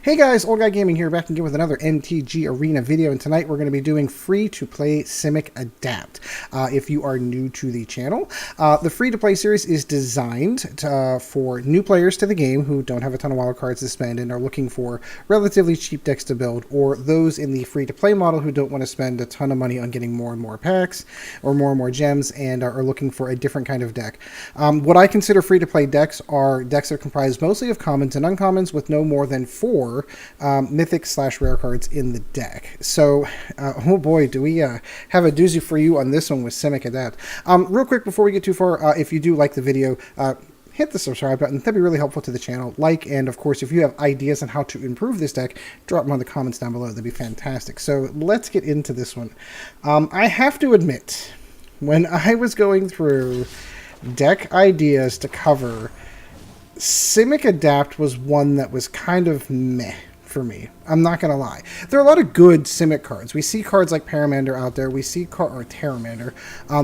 Hey guys, Old Guy Gaming here, back again with another MTG Arena video, and tonight we're going to be doing free-to-play Simic Adapt. If you are new to the channel, the free-to-play series is designed for new players to the game who don't have a ton of wild cards to spend and are looking for relatively cheap decks to build, or those in the free-to-play model who don't want to spend a ton of money on getting more and more packs or more gems and are looking for a different kind of deck. What I consider free-to-play decks are decks that are comprised mostly of commons and uncommons with no more than 4 mythic/rare cards in the deck. So, oh boy, do we have a doozy for you on this one with Simic Adapt. Real quick, before we get too far, if you do like the video, hit the subscribe button. That'd be really helpful to the channel. Like, and of course, if you have ideas on how to improve this deck, drop them on the comments down below. That'd be fantastic. So let's get into this one. I have to admit, when I was going through deck ideas to cover, Simic Adapt was one that was kind of meh for me. I'm not going to lie. There are a lot of good Simic cards. We see cards like Pteramander out there. We see Pteramander.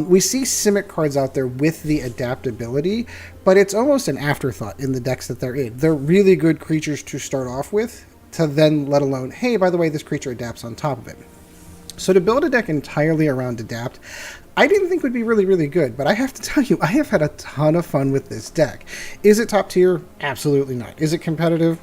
We see Simic cards out there with the adaptability, but it's almost an afterthought in the decks that they're in. They're really good creatures to start off with, to then let alone, hey, by the way, this creature adapts on top of it. So to build a deck entirely around Adapt, I didn't think would be really good, but I have to tell you, I have had a ton of fun with this deck. Is it top tier? Absolutely not. Is it competitive?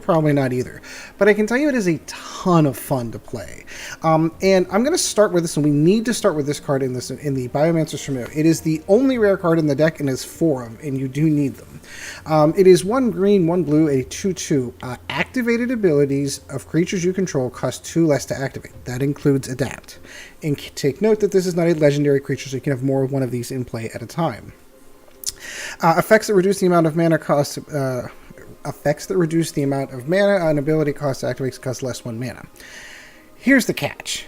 Probably not either. But I can tell you it is a ton of fun to play. And I'm going to start with this, and we need to start with this card in the Biomancer Familiar. It is the only rare card in the deck, and is 4 of them, and you do need them. It is 1 green, 1 blue, a 2/2. Activated abilities of creatures you control cost 2 less to activate. That includes Adapt. And take note that this is not a legendary creature, so you can have more of one of these in play at a time. Effects that reduce the amount of mana cost. Effects that reduce the amount of mana an ability cost activates cost less 1 mana. Here's the catch.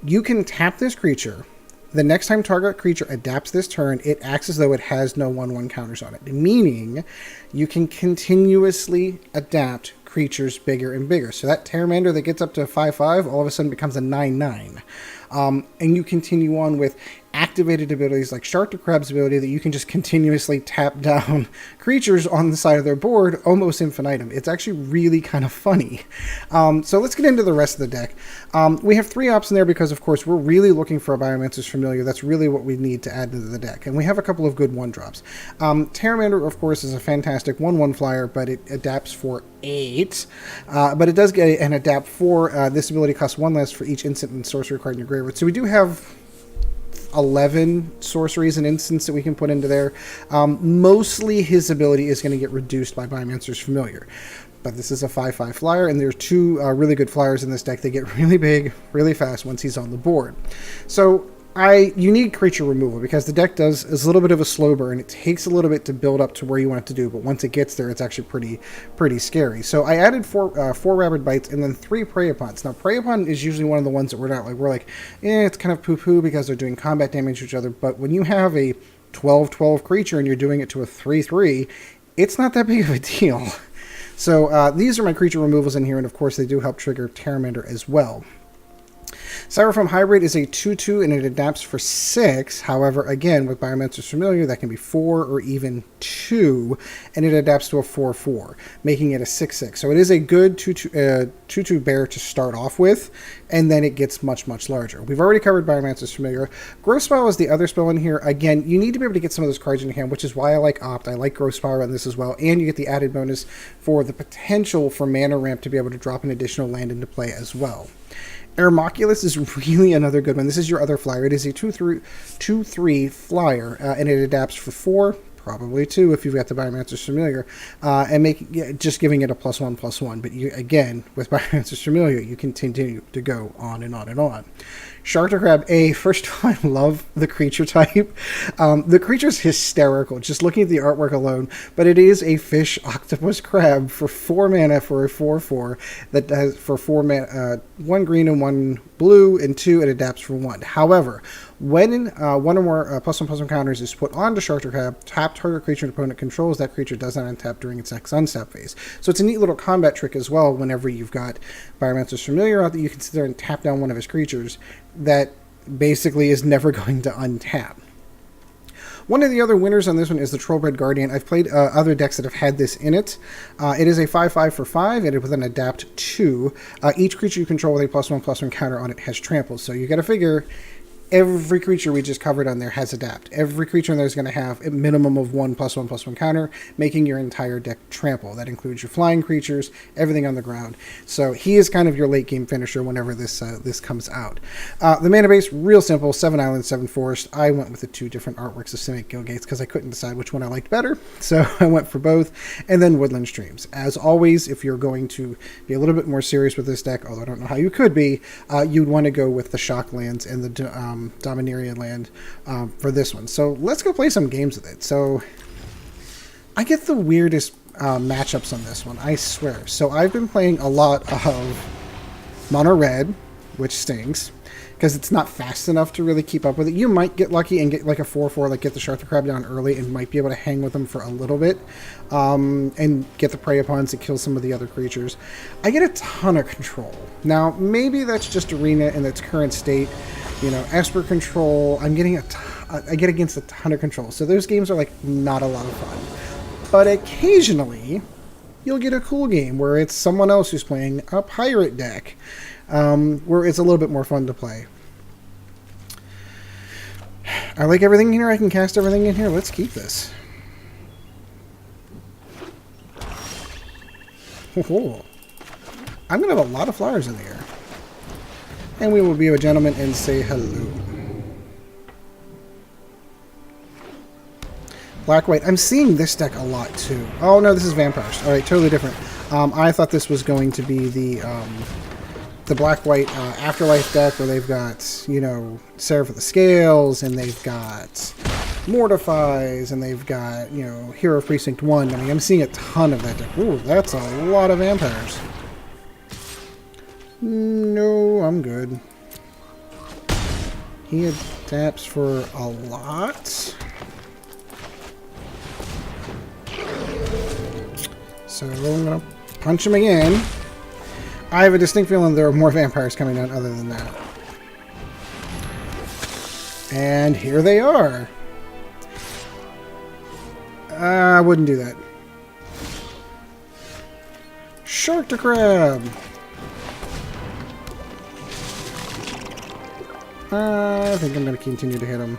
You can tap this creature. The next time target creature adapts this turn, it acts as though it has no 1/1 counters on it, meaning you can continuously adapt creatures bigger and bigger. So that Pteramander that gets up to 5/5 all of a sudden becomes a 9/9. And you continue on with activated abilities like Sharktocrab's ability that you can just continuously tap down creatures on the side of their board almost infinitum. It's actually really kind of funny. So let's get into the rest of the deck. We have 3 ops in there because, of course, we're really looking for a Biomancer's Familiar. That's really what we need to add into the deck. And we have a couple of good 1-drops. Pteramander, of course, is a fantastic 1/1 flyer, but it adapts for 8. But it does get an adapt for. This ability costs 1 less for each instant and sorcery card in your graveyard. So we do have 11 sorceries and instants that we can put into there. Mostly his ability is going to get reduced by Biomancer's Familiar. But this is a 5/5 flyer, and there's 2 really good flyers in this deck. They get really big, really fast once he's on the board. So you need creature removal because the deck is a little bit of a slow burn. It takes a little bit to build up to where you want it to do, but once it gets there, it's actually pretty scary. So I added 4 Rabid Bites and then 3 Prey Upons. Now, Prey Upon is usually one of the ones that we're like, it's kind of poo-poo because they're doing combat damage to each other. But when you have a 12/12 creature and you're doing it to a 3/3, it's not that big of a deal. So these are my creature removals in here, and of course they do help trigger Pteramander as well. Sauroform Hybrid is a 2/2 and it adapts for 6. However, again, with Biomancer's Familiar, that can be 4 or even 2, and it adapts to a 4/4, making it a 6/6. So it is a good 2/2 bear to start off with, and then it gets much larger. We've already covered Biomancer's Familiar. Growth Spiral is the other spell in here. Again, you need to be able to get some of those cards in your hand, which is why I like Opt. I like Growth Spiral on this as well, and you get the added bonus for the potential for mana ramp to be able to drop an additional land into play as well. Aeromunculus is really another good one. This is your other flyer. It is a 2/3 flyer, and it adapts for 4, probably 2 if you've got the Biomancer's Familiar, and just giving it a +1/+1. But again, with Biomancer's Familiar, you continue to go on and on and on. Sharktocrab, first of all, I love the creature type. The creature's hysterical, just looking at the artwork alone, but it is a fish octopus crab for 4 mana for a 4/4 that has for 4 mana, 1 green and 1 blue, and 2 it adapts for 1. However, when 1 or more +1/+1 counters is put onto Sharktocrab, tap target creature and opponent controls, that creature does not untap during its next unstap phase. So it's a neat little combat trick as well whenever you've got Biomancer's Familiar out that you can sit there and tap down one of his creatures that basically is never going to untap. One of the other winners on this one is the Trollbred Guardian. I've played other decks that have had this in it. It is a 5/5 for 5, and with an Adapt 2. Each creature you control with a +1/+1 counter on it has trample. So you got to figure every creature we just covered on there has Adapt. Every creature in there is going to have a minimum of 1/+1/+1 counter, making your entire deck trample. That includes your flying creatures, everything on the ground. So he is kind of your late game finisher whenever this comes out. The mana base, real simple, 7 islands, 7 forest. I went with the 2 different artworks of Simic Guildgates because I couldn't decide which one I liked better. So I went for both. And then Woodland Streams. As always, if you're going to be a little bit more serious with this deck, although I don't know how you could be, you'd want to go with the Shock lands and the Dominarian land for this one. So let's go play some games with it. So I get the weirdest matchups on this one, I swear. So I've been playing a lot of mono red, which stings because it's not fast enough to really keep up with it. You might get lucky and get like a 4/4, like get the Sharktocrab down early and might be able to hang with them for a little bit and get the prey upon to kill some of the other creatures. I get a ton of control. Now, maybe that's just Arena in its current state. You know, Esper control, I get against a ton of control. So those games are like not a lot of fun. But occasionally, you'll get a cool game where it's someone else who's playing a pirate deck, where it's a little bit more fun to play. I like everything in here. I can cast everything in here. Let's keep this. Oh, I'm going to have a lot of flowers in the air. And we will be a gentleman and say hello. Black-white. I'm seeing this deck a lot, too. Oh, no, this is Vampires. All right, totally different. I thought this was going to be the black-white Afterlife deck where they've got, you know, Seraph of the Scales, and they've got Mortifies, and they've got, you know, Hero of Precinct 1. I mean, I'm seeing a ton of that deck. Ooh, that's a lot of Vampires. No, I'm good. He adapts for a lot. So I'm going to punch him again. I have a distinct feeling there are more vampires coming down other than that. And here they are. I wouldn't do that. Sharktocrab. I think I'm going to continue to hit him.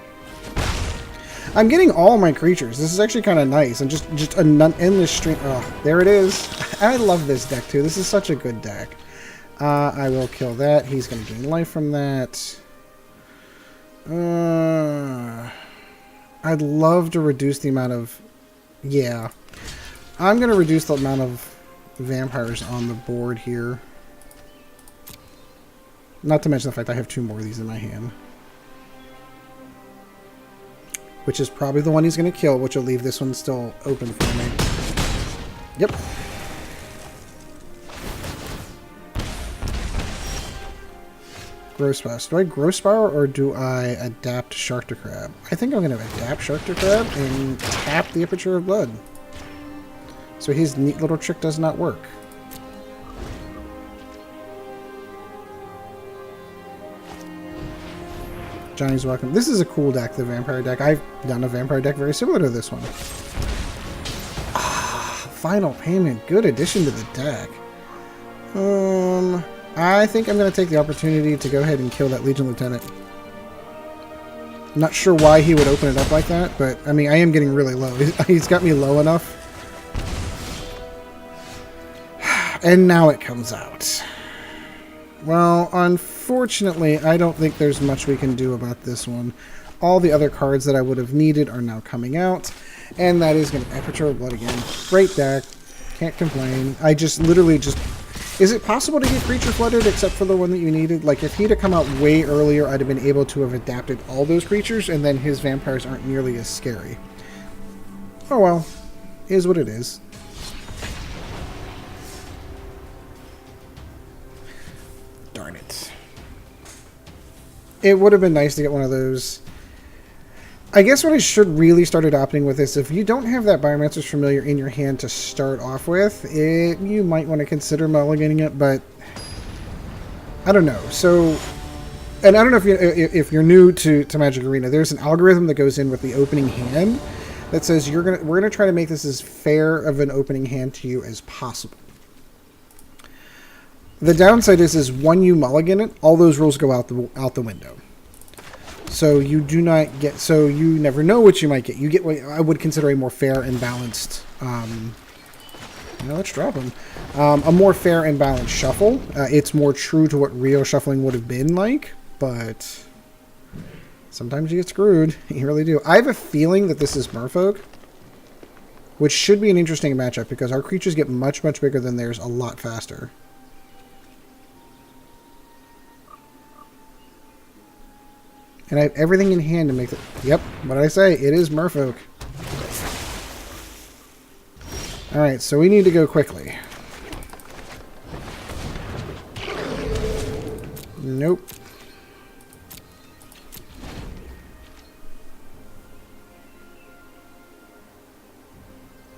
I'm getting all my creatures. This is actually kind of nice. And just an endless stream. Oh, there it is. I love this deck, too. This is such a good deck. I will kill that. He's going to gain life from that. I'd love to reduce the amount of... Yeah. I'm going to reduce the amount of vampires on the board here. Not to mention the fact I have 2 more of these in my hand. Which is probably the one he's going to kill, which will leave this one still open for me. Yep. Growth Spiral. Do I Growth Spiral or do I adapt Sharktocrab? I think I'm going to adapt Sharktocrab and tap the Aperture of Blood. So his neat little trick does not work. Johnny's welcome. This is a cool deck, the Vampire deck. I've done a Vampire deck very similar to this one. Final Payment. Good addition to the deck. I think I'm going to take the opportunity to go ahead and kill that Legion Lieutenant. Not sure why he would open it up like that, but, I mean, I am getting really low. He's got me low enough. And now it comes out. Well, unfortunately, I don't think there's much we can do about this one. All the other cards that I would have needed are now coming out. And that is going to Aperture of Blood again. Great deck. Can't complain. I just literally just... Is it possible to get creature flooded except for the one that you needed? Like, if he'd have come out way earlier, I'd have been able to have adapted all those creatures, and then his vampires aren't nearly as scary. Oh well. Is what it is. Darn it. It would have been nice to get one of those. I guess what I should really start adopting with this, if you don't have that Biomancer's Familiar in your hand to start off with, you might want to consider mulliganing it, but I don't know. So and I don't know if you're new to Magic Arena, there's an algorithm that goes in with the opening hand that says we're gonna try to make this as fair of an opening hand to you as possible. The downside is when you mulligan it, all those rules go out the window. So you do not get. So you never know what you might get. You get what I would consider a more fair and balanced. Let's drop them. A more fair and balanced shuffle. It's more true to what real shuffling would have been like, but sometimes you get screwed. You really do. I have a feeling that this is Merfolk, which should be an interesting matchup because our creatures get much, much bigger than theirs a lot faster. And I have everything in hand to make it. Yep, what did I say? It is Merfolk. Alright, so we need to go quickly. Nope.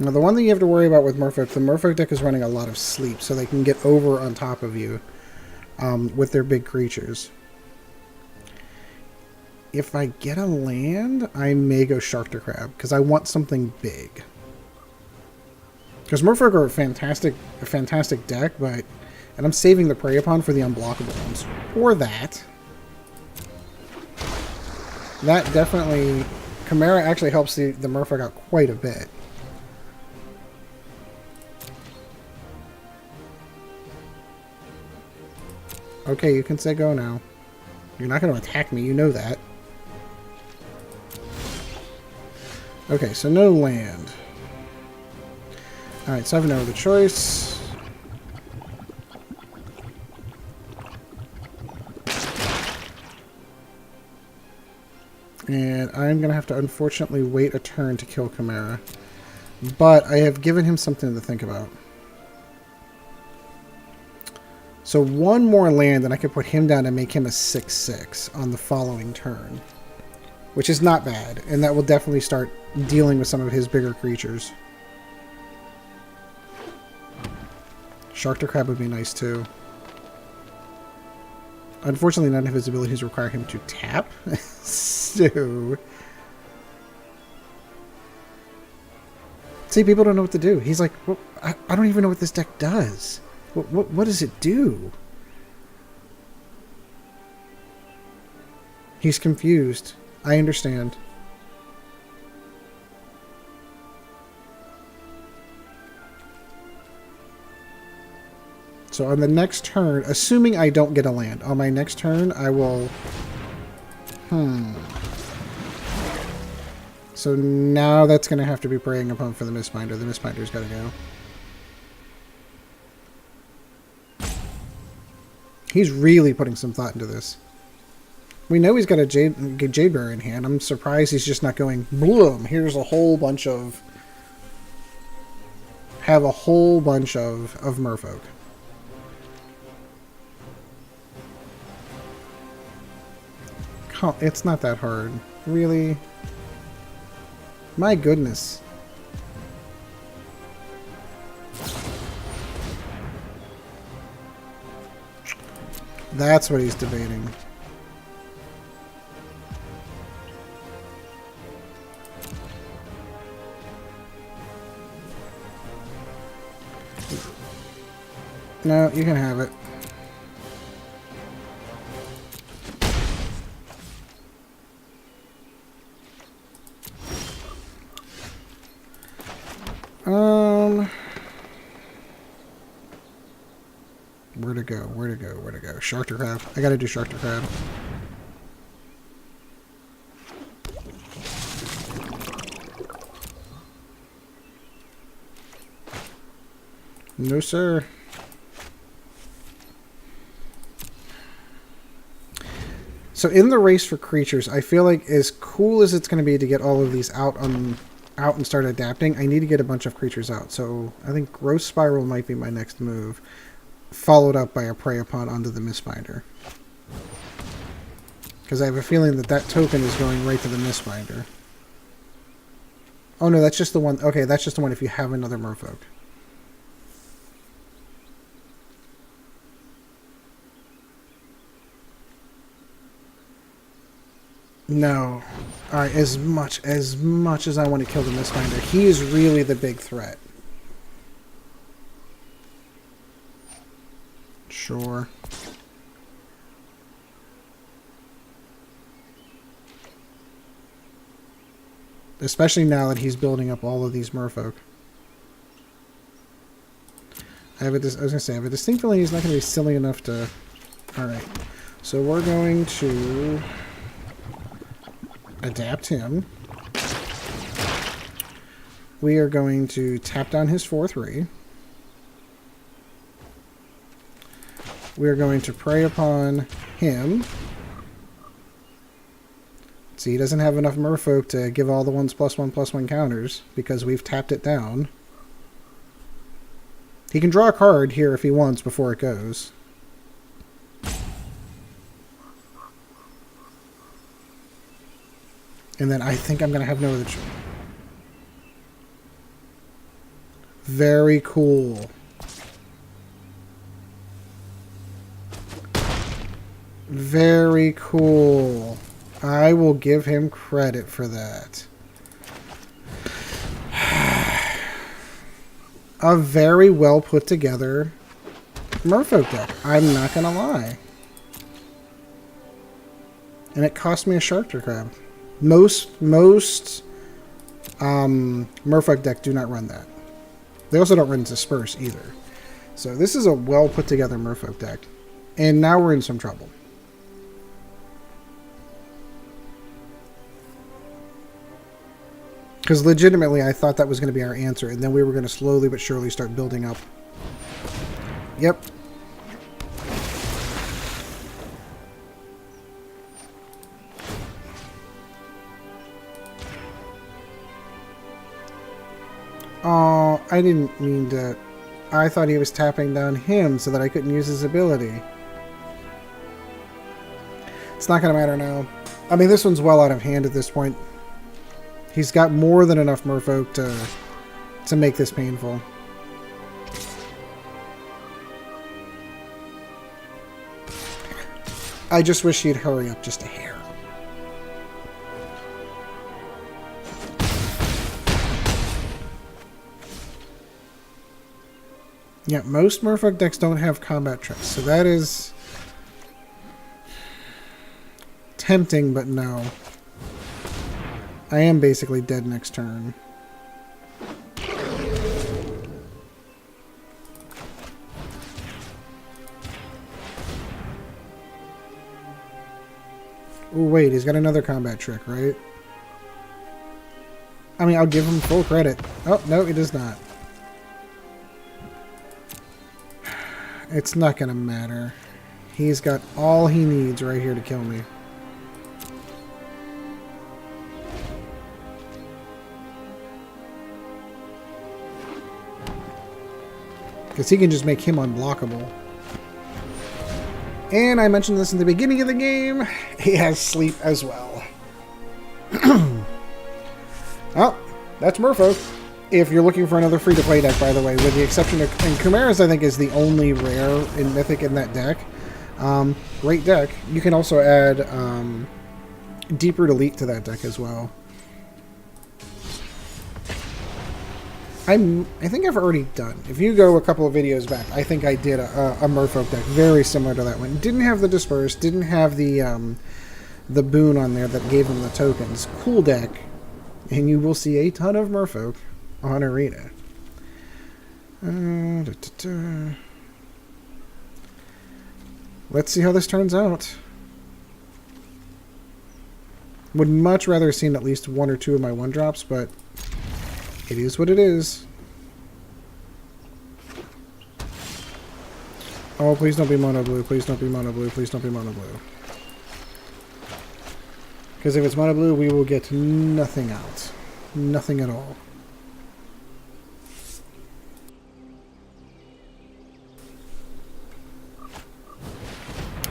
Now, the one thing you have to worry about with Merfolk, the Merfolk deck is running a lot of sleep, so they can get over on top of you with their big creatures. If I get a land, I may go Sharktocrab, because I want something big. Because Merfolk are a fantastic deck, and I'm saving the Prey Upon for the unblockable ones. Or that. That definitely... Chimera actually helps the Merfolk out quite a bit. Okay, you can say go now. You're not going to attack me, you know that. Okay, so no land. Alright, so I have no other choice. And I'm going to have to unfortunately wait a turn to kill Chimera. But I have given him something to think about. So one more land and I could put him down and make him a 6/6 on the following turn. Which is not bad, and that will definitely start dealing with some of his bigger creatures. Sharktocrab would be nice too. Unfortunately, none of his abilities require him to tap. So... See, people don't know what to do. He's like, well, I don't even know what this deck does. What does it do? He's confused. I understand. So on the next turn, assuming I don't get a land, on my next turn I will... So now that's going to have to be Preying Upon for the Mistbinder. The Mistbinder's got to go. He's really putting some thought into this. We know he's got a Jadebearer in hand. I'm surprised he's just not going, bloom, here's a whole bunch of... Have a whole bunch of Merfolk. It's not that hard. Really? My goodness. That's what he's debating. No, you can have it. Where to go? Where to go? Where to go? Sharktocrab. I gotta do Sharktocrab. No, sir. So in the race for creatures, I feel like as cool as it's going to be to get all of these out and start adapting, I need to get a bunch of creatures out. So I think Growth Spiral might be my next move, followed up by a Prey Upon onto the Mistbinder. Because I have a feeling that that token is going right to the Mistbinder. Oh no, that's just the one. Okay, that's just the one if you have another Merfolk. No. Alright, as much as I want to kill the Mistfinder, he is really the big threat. Sure. Especially now that he's building up all of these merfolk. I was going to say, I have a distinct feeling he's not going to be silly enough to... Alright. So we're going to... adapt him. We are going to tap down his 4/3. We are going to prey upon him. See, he doesn't have enough merfolk to give all the +1/+1 counters because we've tapped it down. He can draw a card here if he wants before it goes. And then I think I'm going to have no other choice. Very cool. Very cool. I will give him credit for that. A very well put together merfolk deck. I'm not going to lie. And it cost me a Sharktocrab. Most merfolk deck do not run that. They also don't run Disperse either. So this is a well put together merfolk deck. And now we're in some trouble. Because legitimately I thought that was going to be our answer. And then we were going to slowly but surely start building up. Yep. Oh, I didn't mean to... I thought he was tapping down him so that I couldn't use his ability. It's not going to matter now. I mean, this one's well out of hand at this point. He's got more than enough merfolk to make this painful. I just wish he'd hurry up just a hair. Yeah, most merfolk decks don't have combat tricks, so that is tempting, but no. I am basically dead next turn. Oh wait, he's got another combat trick, right? I mean, I'll give him full credit. Oh, no, he does not. It's not going to matter. He's got all he needs right here to kill me. Because he can just make him unblockable. And I mentioned this in the beginning of the game. He has sleep as well. Oh, that's Merfolk. If you're looking for another free-to-play deck, by the way, with the exception of... And Chimeras, I think, is the only rare in Mythic in that deck. Great deck. You can also add Deeper Elite to that deck as well. I think I've already done. If you go a couple of videos back, I think I did a Merfolk deck very similar to that one. Didn't have the Disperse, didn't have the boon on there that gave them the tokens. Cool deck. And you will see a ton of Merfolk on Arena. Let's see how this turns out. Would much rather have seen at least one or two of my 1-drops, but it is what it is. Oh, please don't be mono blue. Please don't be mono blue. Please don't be mono blue. Because if it's mono blue, we will get nothing out. Nothing at all.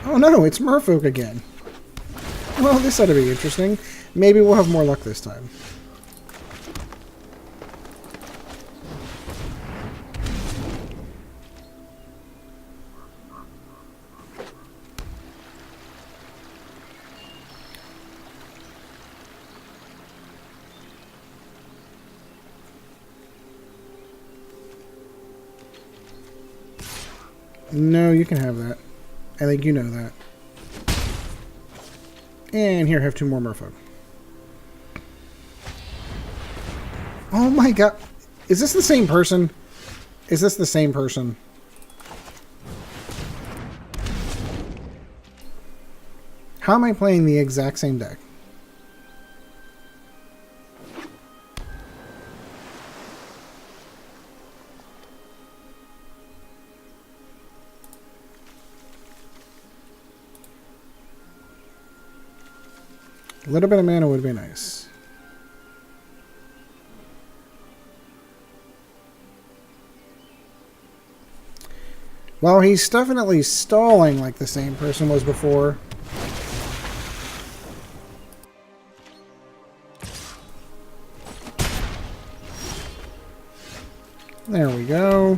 Oh no, it's Merfolk again. Well, this ought to be interesting. Maybe we'll have more luck this time. No, you can have that. I think you know that. And here, have 2 more Merfolk. Oh my god. Is this the same person? Is this the same person? How am I playing the exact same deck? A little bit of mana would be nice. Well, he's definitely stalling like the same person was before. There we go.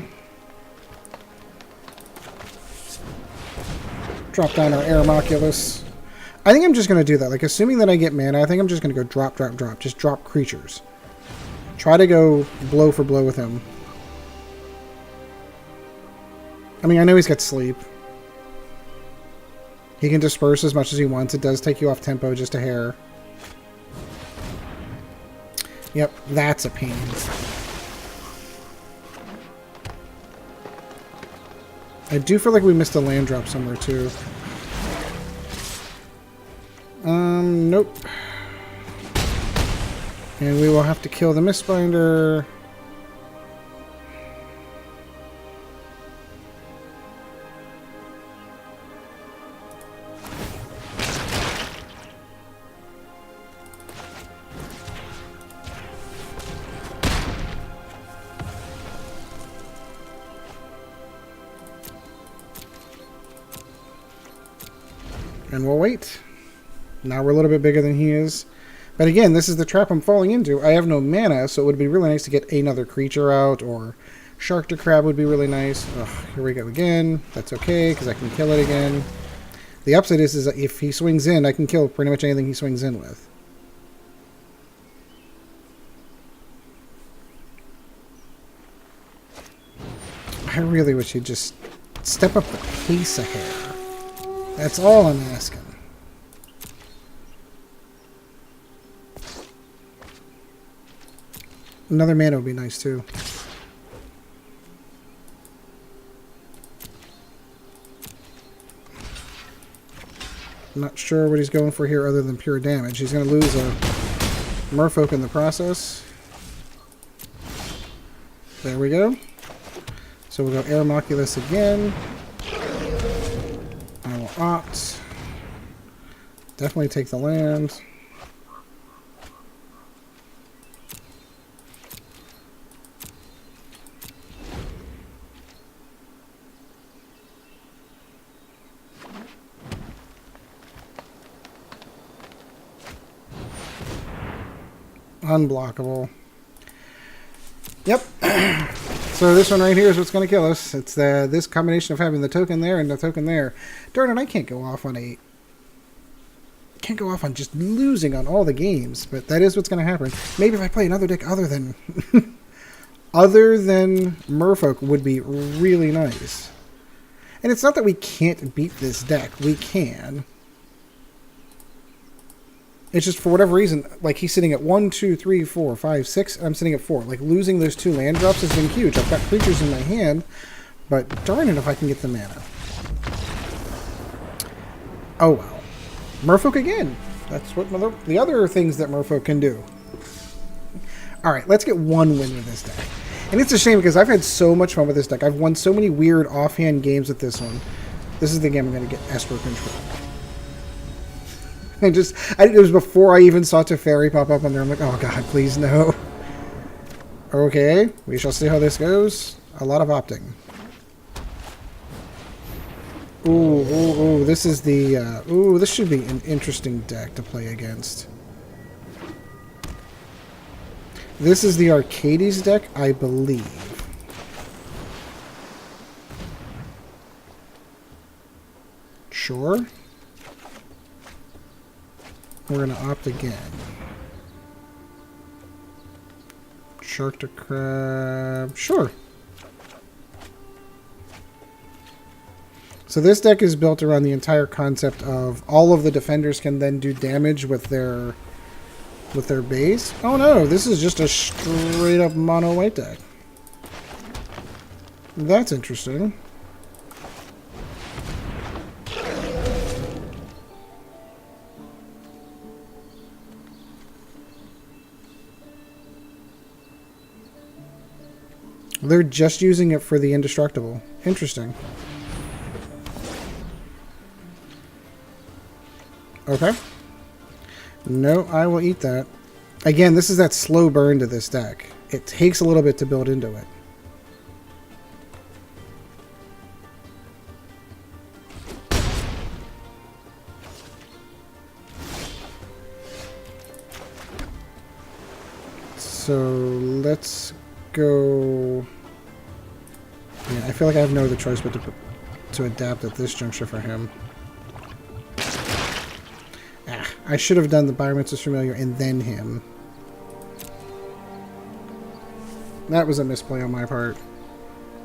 Drop down our Aeromunculus. I think I'm just going to do that. Like, assuming that I get mana, I think I'm just going to go drop, drop, drop. Just drop creatures. Try to go blow for blow with him. I mean, I know he's got sleep. He can disperse as much as he wants. It does take you off tempo just a hair. Yep, that's a pain. I do feel like we missed a land drop somewhere, too. Nope. And we will have to kill the Mistbinder. And we'll wait. Now we're a little bit bigger than he is. But again, this is the trap I'm falling into. I have no mana, so it would be really nice to get another creature out, or Sharktocrab would be really nice. Ugh, here we go again. That's okay, because I can kill it again. The upside is that if he swings in, I can kill pretty much anything he swings in with. I really wish he'd just step up the pace a hair. That's all I'm asking. Another mana would be nice, too. I'm not sure what he's going for here other than pure damage. He's going to lose a Merfolk in the process. There we go. So we'll go Aeromunculus again. I will opt. Definitely take the land. Unblockable. Yep. So this one right here is what's going to kill us. It's this combination of having the token there and the token there. Darn it, I can't go off on just losing on all the games, but that is what's going to happen. Maybe if I play another deck other than other than Merfolk would be really nice. And it's not that we can't beat this deck. We can. It's just for whatever reason, like he's sitting at 1, 2, 3, 4, 5, 6. I'm sitting at 4. Like losing those 2 land drops has been huge. I've got creatures in my hand, but darn it if I can get the mana. Oh well. Merfolk again. That's what the other things that Merfolk can do. Alright, let's get one win with this deck. And it's a shame because I've had so much fun with this deck. I've won so many weird offhand games with this one. This is the game I'm going to get Esper Control. And it was before I even saw Teferi pop up on there. I'm like, oh god, please no. Okay, we shall see how this goes. A lot of opting. Ooh, this is the, this should be an interesting deck to play against. This is the Arcades deck, I believe. Sure. We're going to opt again. Sharktocrab. Sure. So this deck is built around the entire concept of all of the defenders can then do damage with their base. Oh no, this is just a straight up mono white deck. That's interesting. They're just using it for the indestructible. Interesting. Okay. No, I will eat that. Again, this is that slow burn to this deck. It takes a little bit to build into it. So let's go. Yeah, I feel like I have no other choice but to adapt at this juncture for him. Ah, I should have done the Biomancer's Familiar and then him. That was a misplay on my part.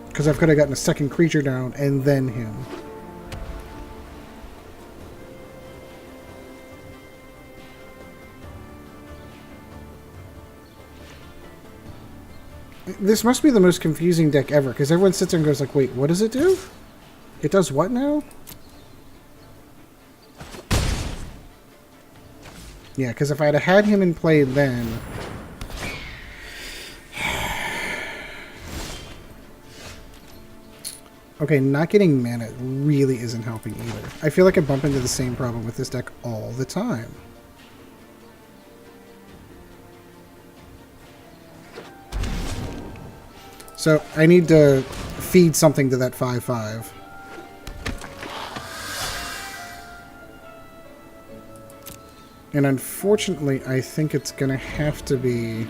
Because I could have gotten a second creature down and then him. This must be the most confusing deck ever, because everyone sits there and goes like, wait, what does it do? It does what now? Yeah, because if I'd have had him in play then... Okay, not getting mana really isn't helping either. I feel like I bump into the same problem with this deck all the time. So, I need to feed something to that 5/5. And unfortunately, I think it's going to have to be...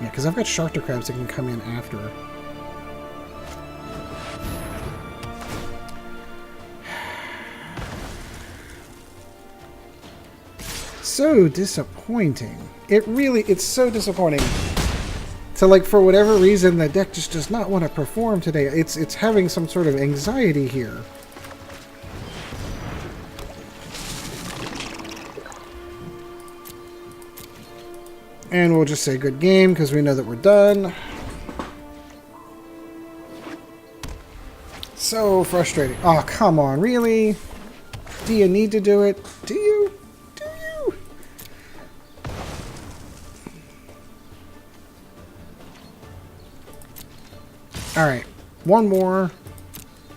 Yeah, because I've got Sharktocrabs that can come in after. So disappointing. It's so disappointing. So, like, for whatever reason, the deck just does not want to perform today. It's having some sort of anxiety here. And we'll just say good game, because we know that we're done. So frustrating. Oh, come on, really? Do you need to do it? Do you? Do you? Alright, one more.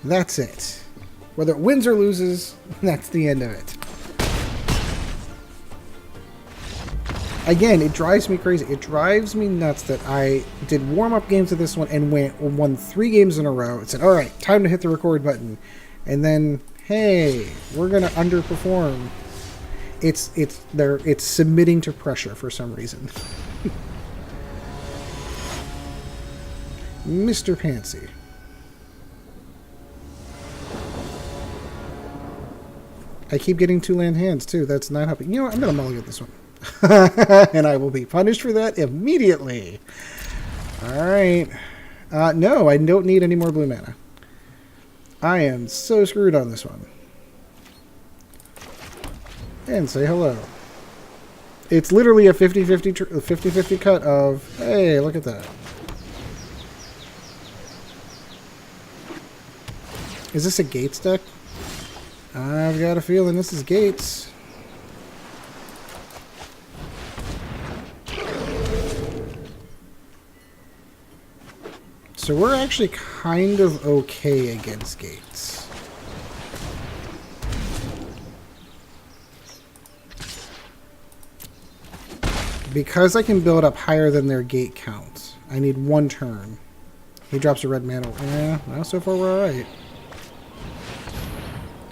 That's it. Whether it wins or loses, that's the end of it. Again, it drives me crazy. It drives me nuts that I did warm-up games of this one and won 3 games in a row. It said, alright, time to hit the record button. And then, hey, we're going to underperform. It's submitting to pressure for some reason. Mr. Pansy. I keep getting 2-land hands, too. That's not helping. You know what? I'm going to mulligan this one. And I will be punished for that immediately. Alright. No, I don't need any more blue mana. I am so screwed on this one. And say hello. It's literally a 50-50 cut of, hey, look at that. Is this a Gates deck? I've got a feeling this is Gates. So we're actually kind of okay against Gates. Because I can build up higher than their gate count, I need 1 turn. He drops a red mana. Yeah, well, so far we're alright.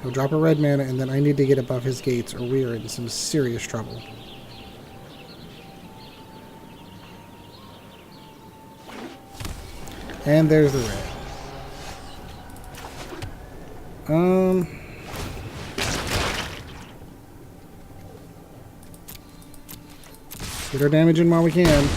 He'll drop a red mana, and then I need to get above his gates, or we are in some serious trouble. And there's the red. Get our damage in while we can.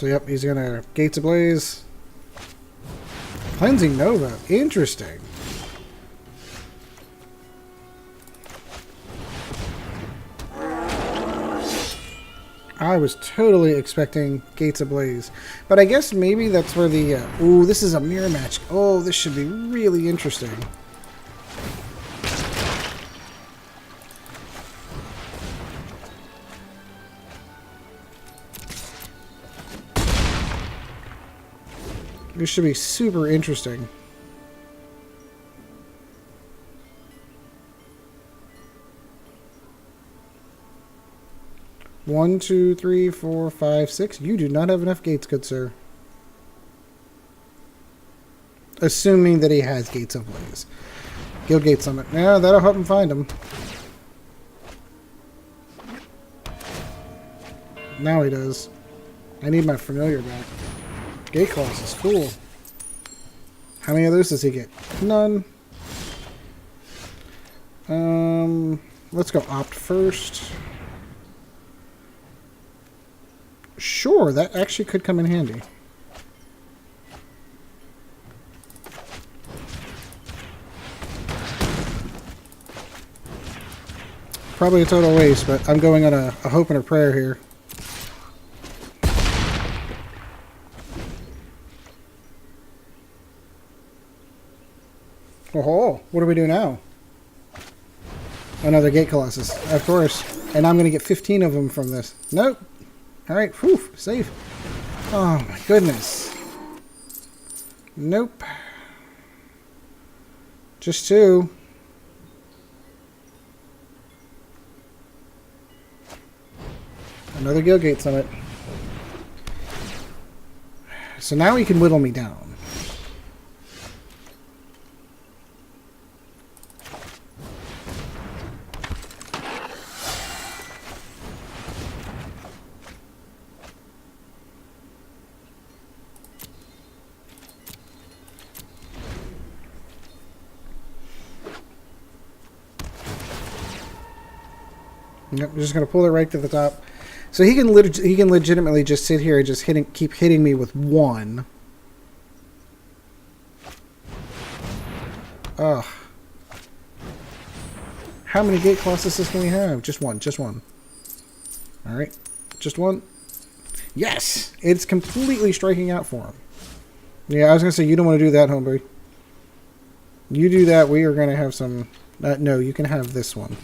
So, yep, he's going to Gates Ablaze. Cleansing Nova. Interesting. I was totally expecting Gates Ablaze. But I guess maybe that's where the... ooh, this is a mirror match. Oh, this should be really interesting. This should be super interesting. One, two, three, four, five, six. You do not have enough gates, good sir. Assuming that he has Gates of Blaze. Guildgate Summit. Yeah, that'll help him find him. Now he does. I need my familiar back. Gate Colossus, cool. How many of those does he get? None. Let's go opt first. Sure, that actually could come in handy. Probably a total waste, but I'm going on a hope and a prayer here. Oh, what do we do now? Another Gate Colossus, of course. And I'm going to get 15 of them from this. Nope. Alright, whew, safe. Oh my goodness. Nope. Just 2. Another Guildgate Summit. So now he can whittle me down. Yep, I'm just going to pull it right to the top. So he can legitimately just sit here and just keep hitting me with 1. Ugh. How many Gate Colossuses can we have? Just 1, just 1. Alright, just 1. Yes! It's completely striking out for him. Yeah, I was going to say, you don't want to do that, homeboy. You do that, we are going to have some... no, you can have this one.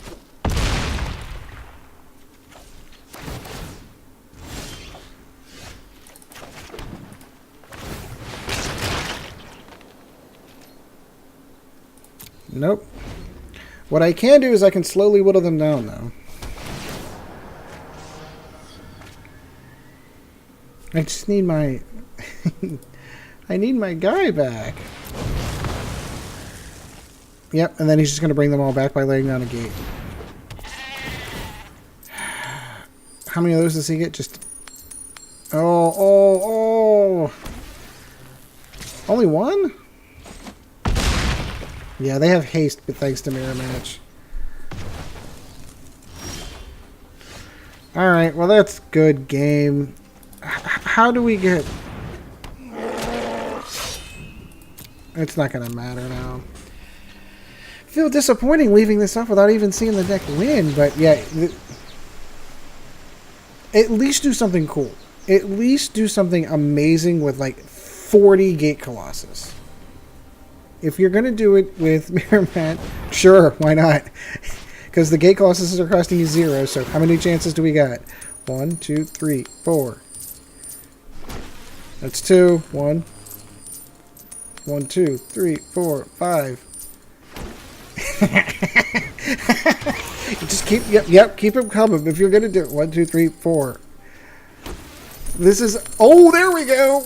Nope. What I can do is I can slowly whittle them down, though. I just need my... I need my guy back. Yep, and then he's just going to bring them all back by laying down a gate. How many of those does he get? Just... Oh. Only 1? Yeah, they have haste, but thanks to Mirror Match. Alright, well that's good game. How do we get... It's not going to matter now. I feel disappointing leaving this off without even seeing the deck win, but yeah. At least do something cool. At least do something amazing with like 40 Gate Colossus. If you're going to do it with Mirror Match, sure, why not? Because the Gate Colossuses are costing you 0, so how many chances do we got? 1, 2, 3, 4. That's 2. 1. 1, 2, 3, 4, 5. Just keep, yep, keep them coming. If you're going to do it, 1, 2, 3, 4. This is, oh, there we go.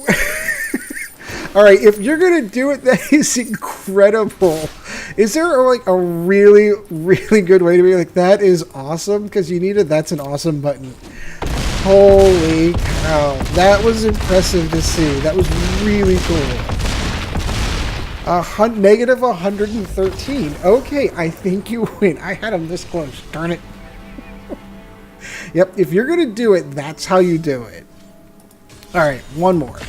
All right, if you're going to do it, that is incredible. Is there like a really, really good way to be like, that is awesome? Because you need a that's an awesome button. Holy cow. That was impressive to see. That was really cool. Negative 113. Okay, I think you win. I had him this close. Darn it. Yep, if you're going to do it, that's how you do it. Alright, one more.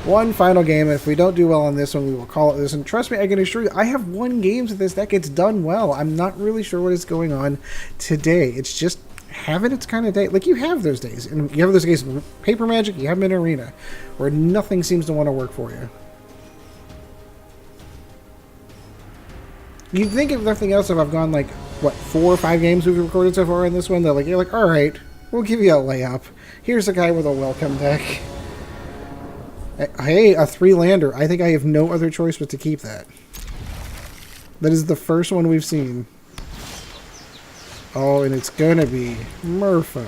One final game. If we don't do well on this one, we will call it this. And trust me, I can assure you, I have won games with this deck. It's done well. I'm not really sure what is going on today. It's just having its kind of day. Like, you have those days. And you have those days in Paper Magic, you have them in Arena, where nothing seems to want to work for you. You'd think, if nothing else, if I've gone, like, what, 4 or 5 games we've recorded so far in this one, that, like, you're like, alright, we'll give you a layup. Here's a guy with a welcome deck. Hey, a 3-lander. I think I have no other choice but to keep that. That is the first one we've seen. Oh, and it's gonna be Merfolk.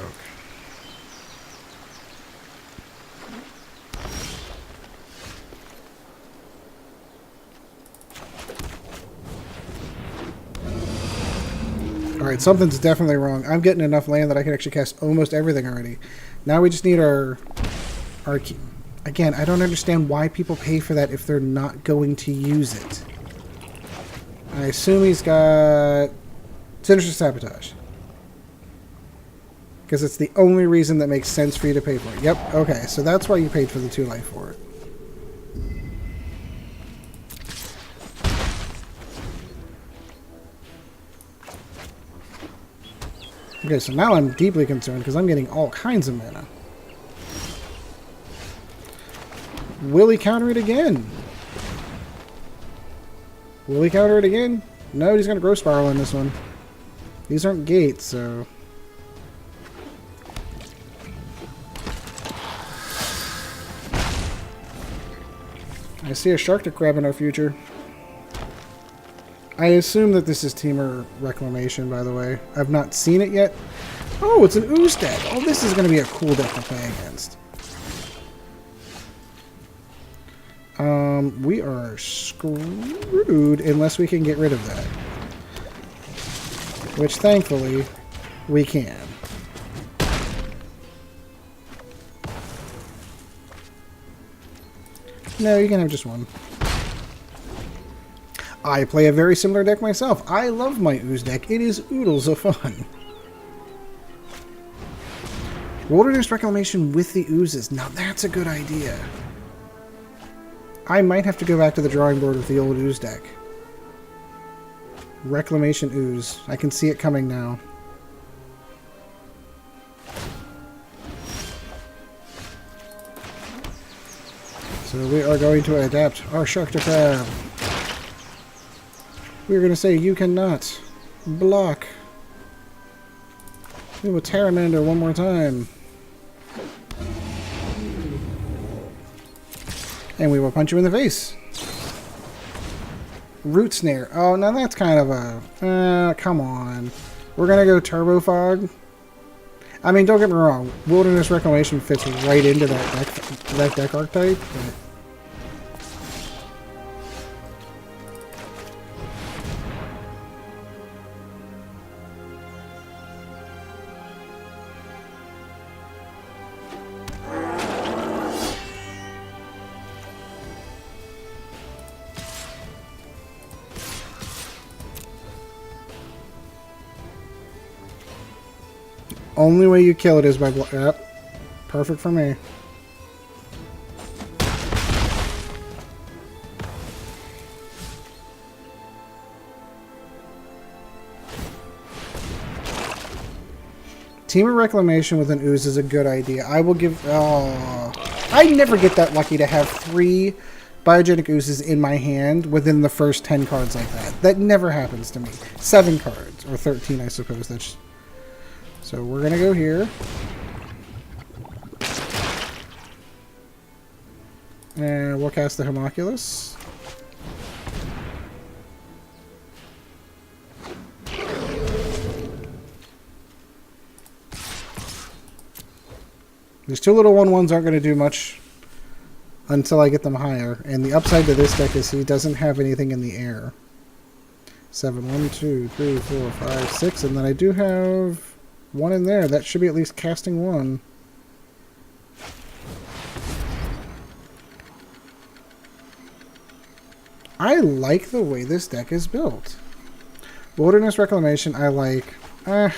Alright, something's definitely wrong. I'm getting enough land that I can actually cast almost everything already. Now we just need our key. Again, I don't understand why people pay for that if they're not going to use it. I assume he's got Sinister Sabotage. Because it's the only reason that makes sense for you to pay for it. Yep, okay, so that's why you paid for the 2 life for it. Okay, so now I'm deeply concerned because I'm getting all kinds of mana. Will he counter it again? Will he counter it again? No, he's going to Growth Spiral in this one. These aren't gates, so... I see a Sharktocrab in our future. I assume that this is Temur Reclamation, by the way. I've not seen it yet. Oh, it's an Ooze deck! Oh, this is going to be a cool deck to play against. We are screwed unless we can get rid of that. Which, thankfully, we can. No, you can have just one. I play a very similar deck myself. I love my Ooze deck. It is oodles of fun. Wilderness Reclamation with the Oozes. Now that's a good idea. I might have to go back to the drawing board with the old Ooze deck. Reclamation Ooze. I can see it coming now. So we are going to adapt our Sharktocrab. We're going to say you cannot block. We will Pteramander one more time. And we will punch you in the face. Root Snare. Oh, now that's kind of a... come on. We're going to go Turbo Fog. I mean, don't get me wrong. Wilderness Reclamation fits right into that deck archetype. But only way you kill it is by yep. Perfect for me. Temur Reclamation with an Ooze is a good idea. I will give... Oh, I never get that lucky to have 3 Biogenic Oozes in my hand within the first 10 cards like that. That never happens to me. 7 cards. Or 13, I suppose. That's... So we're going to go here. And we'll cast the Homunculus. These 2 little 1/1s aren't going to do much until I get them higher. And the upside to this deck is he doesn't have anything in the air. 7, 1, 2, 3, 4, 5, 6. And then I do have... 1 in there. That should be at least casting 1. I like the way this deck is built. Wilderness Reclamation, I like. I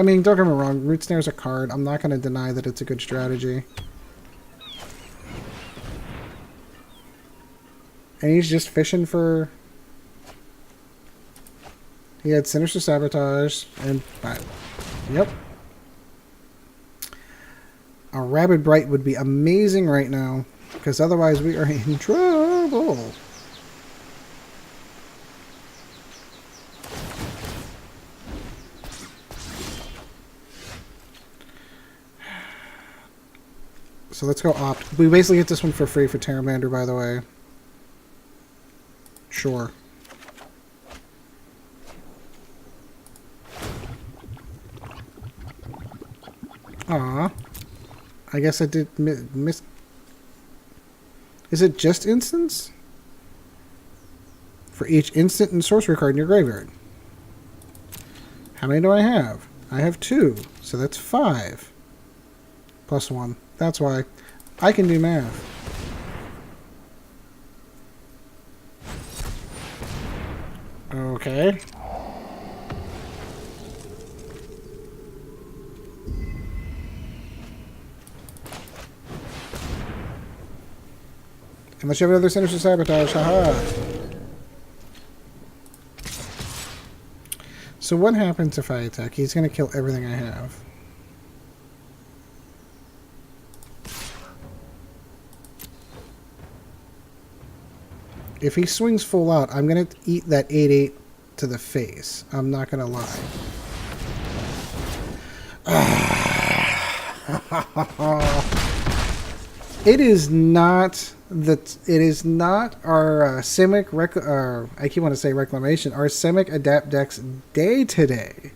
mean, don't get me wrong. Root Snare's a card. I'm not going to deny that it's a good strategy. And he's just fishing for... He had Sinister Sabotage and... Yep. A Rabid Bite would be amazing right now, because otherwise we are in trouble. So let's go opt. We basically get this one for free for Pteramander, by the way. Sure. Aw. I guess I did miss... Is it just instants? For each instant and sorcery card in your graveyard. How many do I have? I have 2, so that's 5. Plus 1. That's why. I can do math. Okay. Unless you have another Sinister Sabotage, haha. So what happens if I attack? He's going to kill everything I have. If he swings full out, I'm going to eat that 8/8 to the face. I'm not going to lie. It is not our Simic I keep wanting to say reclamation, our Simic Adapt deck's day today.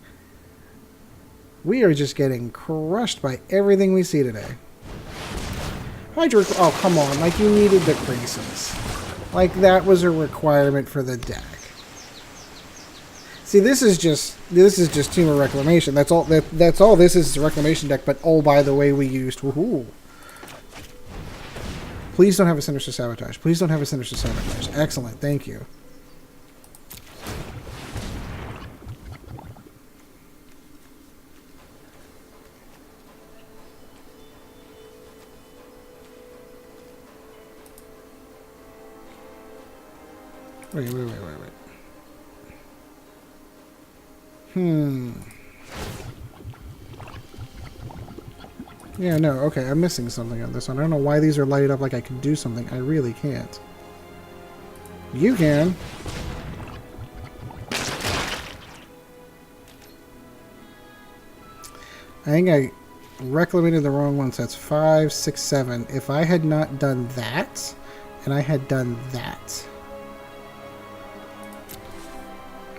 We are just getting crushed by everything we see today. Hydra, oh come on, like you needed the creases. Like that was a requirement for the deck. See, this is just Team of Reclamation. That's all this is a reclamation deck, but oh by the way we used woohoo. Please don't have a Sinister Sabotage. Please don't have a Sinister Sabotage. Excellent, thank you. Wait. Yeah, no, okay, I'm missing something on this one. I don't know why these are lighted up like I can do something. I really can't. You can. I think I reclamated the wrong one, so that's 5, 6, 7. If I had not done that, and I had done that...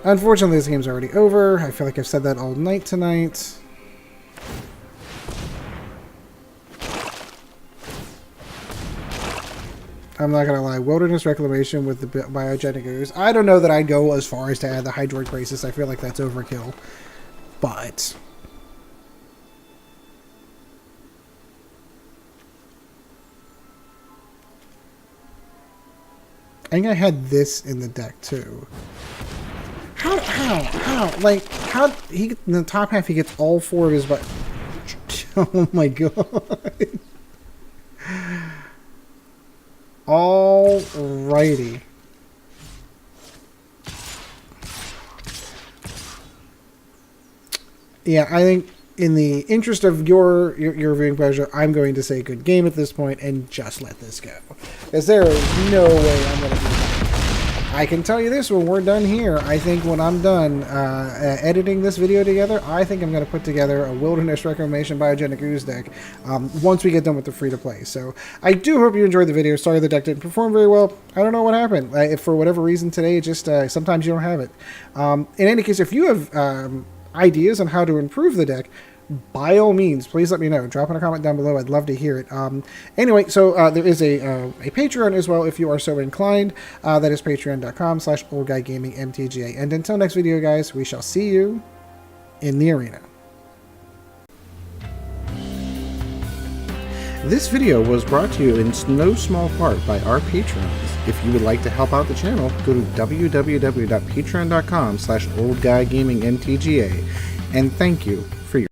Unfortunately, this game's already over. I feel like I've said that all night tonight. I'm not going to lie. Wilderness Reclamation with the Biogenic Ooze. I don't know that I'd go as far as to add the Hydroid Crisis. I feel like that's overkill. But... I think I had this in the deck, too. How? Like, how... in the top half, he gets all 4 of his... Oh my god. Alrighty. Yeah, I think in the interest of your viewing pleasure, I'm going to say good game at this point and just let this go. Because there is no way I'm going to do that. I can tell you this, when we're done here, I think when I'm done editing this video together, I think I'm going to put together a Wilderness Reclamation Biogenic Ooze deck once we get done with the free-to-play. So I do hope you enjoyed the video. Sorry the deck didn't perform very well. I don't know what happened. If for whatever reason today, just sometimes you don't have it. In any case, if you have ideas on how to improve the deck, by all means, please let me know. Drop in a comment down below. I'd love to hear it. Anyway, so there is a Patreon as well if you are so inclined. That is patreon.com/oldguygamingmtga. And until next video, guys, we shall see you in the arena. This video was brought to you in no small part by our patrons. If you would like to help out the channel, go to www.patreon.com/oldguygamingmtga. And thank you for your